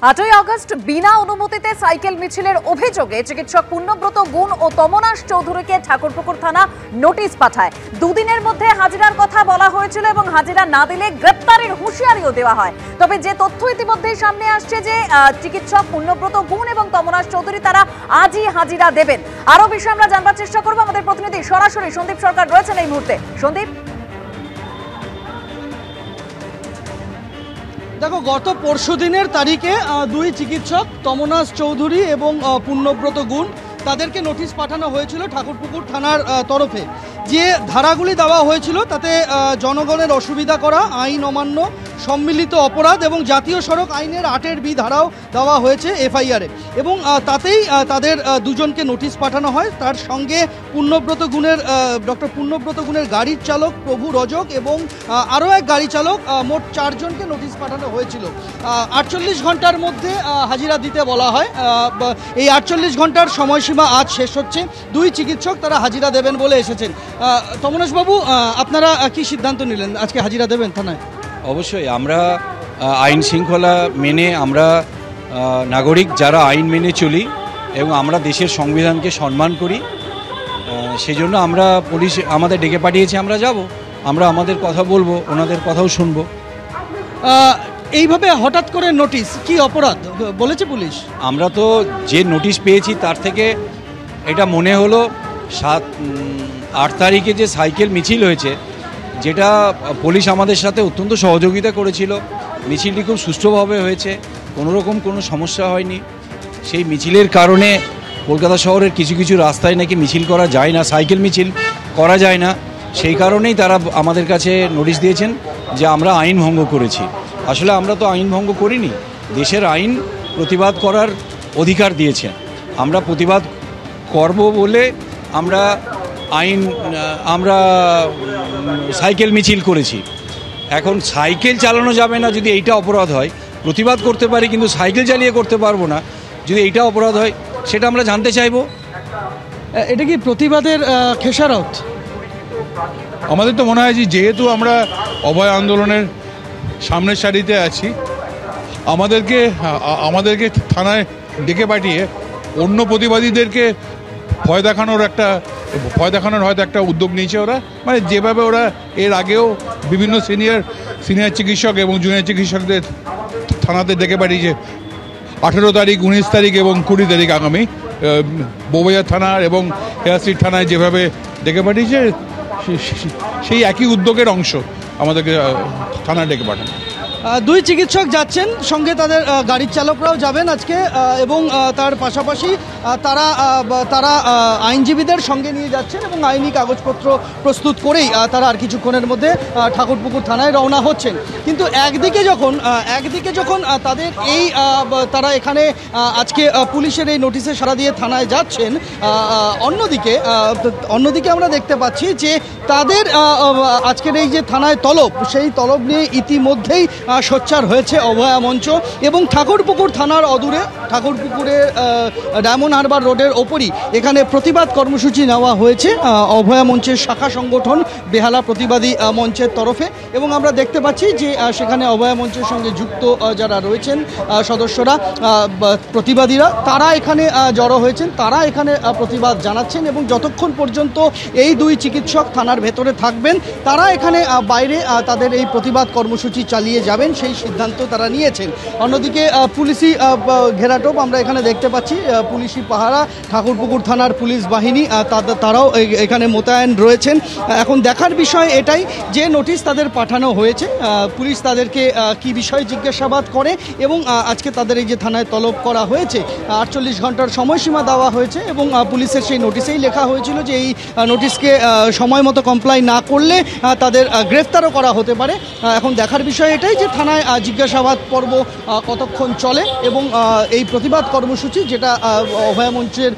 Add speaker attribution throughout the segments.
Speaker 1: 8ই August বিনা অনুমতিতে cycle মিছিলের অভিযোগে চিকিৎসক পুণ্যব্রত গুণ ও তমনাশ চৌধুরীকে ঠাকুরপুকুর থানা নোটিশ পাঠায়। দুদিনের মধ্যে হাজিরার কথা বলা হয়েছিল এবং হাজিরা না দিলে গ্রেপ্তারের হুঁশিয়ারিও দেওয়া হয়। তবে যে তথ্য ইতিমধ্যেই সামনে আসছে যে চিকিৎসক পুণ্যব্রত গুণ এবং তমনাশ চৌধুরী তারা আজই হাজিরা দেবেন। আরো বিষয় আমরা জানবার চেষ্টা করব। আমাদের প্রতিনিধি সরাসরি সন্দীপ সরকার রয়েছেন এই মুহূর্তে। সন্দীপ,
Speaker 2: দেখো, গত পরশুদিনের তারিখে দুই চিকিৎসক তমনাশ চৌধুরী এবং পুণ্যব্রত গুণ তাদেরকে নোটিশ পাঠানো হয়েছিল ঠাকুরপুকুর থানার তরফে। যে ধারাগুলি দেওয়া হয়েছিল তাতে জনগণের অসুবিধা করা, আইন অমান্য, সম্মিলিত অপরাধ এবং জাতীয় সড়ক আইনের 8 বি ধারাও দেওয়া হয়েছে এফআইআরে। এবং তাতেই তাদের দুজনকে নোটিশ পাঠানো হয়। তার সঙ্গে ডক্টর পুণ্যব্রত গুণের গাড়ির চালক প্রভু রজক এবং আরও এক গাড়ি চালক, মোট 4 জনকে নোটিশ পাঠানো হয়েছিল। 48 ঘন্টার মধ্যে হাজিরা দিতে বলা হয়। এই 48 ঘন্টার সময়সীমা আজ শেষ হচ্ছে। দুই চিকিৎসক তারা হাজিরা দেবেন বলে এসেছেন। তমনাশবাবু, আপনারা কি সিদ্ধান্ত নিলেন? আজকে হাজিরা দেবেন থানায়?
Speaker 3: অবশ্যই আমরা আইন শৃঙ্খলা মেনে, আমরা নাগরিক যারা আইন মেনে চলি এবং আমরা দেশের সংবিধানকে সম্মান করি, সেই জন্য আমরা পুলিশ আমাদের ডেকে পাঠিয়েছে, আমরা যাব, আমরা আমাদের কথা বলবো, ওনাদের কথাও শুনবো।
Speaker 2: এইভাবে হঠাৎ করে নোটিশ, কি অপরাধ বলেছে পুলিশ?
Speaker 3: আমরা তো যে নোটিশ পেয়েছি তার থেকে এটা মনে হলো 8 তারিখে যে সাইকেল মিছিল হয়েছে, যেটা পুলিশ আমাদের সাথে অত্যন্ত সহযোগিতা করেছিল, মিছিলটি খুব সুষ্ঠুভাবে হয়েছে, কোনোরকম কোনো সমস্যা হয়নি। সেই মিছিলের কারণে কলকাতা শহরের কিছু কিছু রাস্তায় নাকি মিছিল করা যায় না, সাইকেল মিছিল করা যায় না, সেই কারণেই তারা আমাদের কাছে নোটিশ দিয়েছেন যে আমরা আইন ভঙ্গ করেছি। আসলে আমরা তো আইন ভঙ্গ করিনি, দেশের আইন প্রতিবাদ করার অধিকার দিয়েছে। আমরা প্রতিবাদ করব বলে আমরা সাইকেল মিছিল করেছি। এখন সাইকেল চালানো যাবে না যদি এইটা অপরাধ হয়, প্রতিবাদ করতে পারি কিন্তু সাইকেল চালিয়ে করতে পারবো না যদি এইটা অপরাধ হয়, সেটা আমরা জানতে চাইব।
Speaker 2: এটা কি প্রতিবাদের খেসারত?
Speaker 4: আমাদের তো মনে হয় যে যেহেতু আমরা অভয় আন্দোলনের সামনের সারিতে আছি, আমাদেরকে থানায় ডেকে পাঠিয়ে অন্য প্রতিবাদীদেরকে ভয় দেখানোর হয়তো একটা উদ্যোগ নিয়েছে ওরা। মানে যেভাবে ওরা এর আগেও বিভিন্ন সিনিয়র চিকিৎসক এবং জুনিয়র চিকিৎসকদের থানাতে ডেকে পাঠিয়েছে 18 তারিখ, 19 তারিখ এবং 20 তারিখ আগামী, বউবাজার থানার এবং হেয়ার স্ট্রিট থানায় যেভাবে ডেকে পাঠিয়েছে, সেই একই উদ্যোগের অংশ আমাদেরকে থানায় ডেকে পাঠানো।
Speaker 2: দুই চিকিৎসক যাচ্ছেন, সঙ্গে তাদের গাড়ির চালকরাও যাবেন আজকে, এবং তার পাশাপাশি তারা আইনজীবীদের সঙ্গে নিয়ে যাচ্ছেন এবং আইনি কাগজপত্র প্রস্তুত করেই তারা আর কিছুক্ষণের মধ্যে ঠাকুরপুকুর থানায় রওনা হচ্ছেন। কিন্তু একদিকে যখন তাদের তারা এখানে আজকে পুলিশের এই নোটিশে সাড়া দিয়ে থানায় যাচ্ছেন, অন্যদিকে আমরা দেখতে পাচ্ছি যে তাদের আজকের এই যে থানায় তলব, সেই তলব নিয়ে ইতিমধ্যেই সোচ্চার হয়েছে অভয়া মঞ্চ এবং ঠাকুরপুকুর থানার অদূরে, ঠাকুরপুকুরের ডায়মন্ড হারবার রোডের ওপরই এখানে প্রতিবাদ কর্মসূচি নেওয়া হয়েছে অভয়া মঞ্চের শাখা সংগঠন বেহালা প্রতিবাদী মঞ্চের তরফে। এবং আমরা দেখতে পাচ্ছি যে সেখানে অভয়া মঞ্চের সঙ্গে যুক্ত যারা রয়েছেন সদস্যরা, প্রতিবাদীরা, তারা এখানে জড়ো হয়েছেন, তারা এখানে প্রতিবাদ জানাচ্ছেন এবং যতক্ষণ পর্যন্ত এই দুই চিকিৎসক থানার ভেতরে থাকবেন, তারা এখানে বাইরে তাদের এই প্রতিবাদ কর্মসূচি চালিয়ে যাবেন, সেই সিদ্ধান্ত তারা নিয়েছেন। অন্যদিকে পুলিশি ঘেরাটোপ আমরা এখানে দেখতে পাচ্ছি, পুলিশি পাহারা, ঠাকুরপুকুর থানার পুলিশ বাহিনী তারাও এখানে মোতায়েন রয়েছেন। এখন দেখার বিষয় এটাই যে নোটিশ তাদের পাঠানো হয়েছে, পুলিশ তাদেরকে কি বিষয়ে জিজ্ঞাসাবাদ করে এবং আজকে তাদের এই যে থানায় তলব করা হয়েছে, 48 ঘন্টার সময়সীমা দেওয়া হয়েছে এবং পুলিশের সেই নোটিশেই লেখা হয়েছিল যে এই নোটিশকে সময় মতো কমপ্লাই না করলে তাদের গ্রেফতারও করা হতে পারে। এখন দেখার বিষয় এটাই যে থানায় জিজ্ঞাসাবাদ পর্ব কতক্ষণ চলে এবং এই প্রতিবাদ কর্মসূচি, যেটা অভয়া মঞ্চের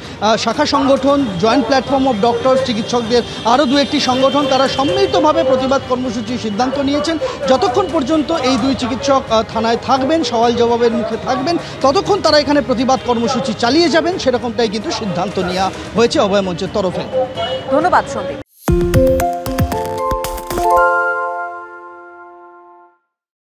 Speaker 2: শাখা সংগঠন, জয়েন্ট প্ল্যাটফর্ম অফ ডক্টর, চিকিৎসকদের আরও 2-1টি সংগঠন, তারা সম্মিলিতভাবে প্রতিবাদ কর্মসূচির সিদ্ধান্ত নিয়েছেন। যতক্ষণ পর্যন্ত এই দুই চিকিৎসক থানায় থাকবেন, সওয়াল জবাবের মুখে থাকবেন, ততক্ষণ তারা এখানে প্রতিবাদ কর্মসূচি চালিয়ে যাবেন, সেরকমটাই কিন্তু সিদ্ধান্ত নেওয়া হয়েছে অভয়া মঞ্চের তরফে।
Speaker 1: ধন্যবাদ সন্দীপ।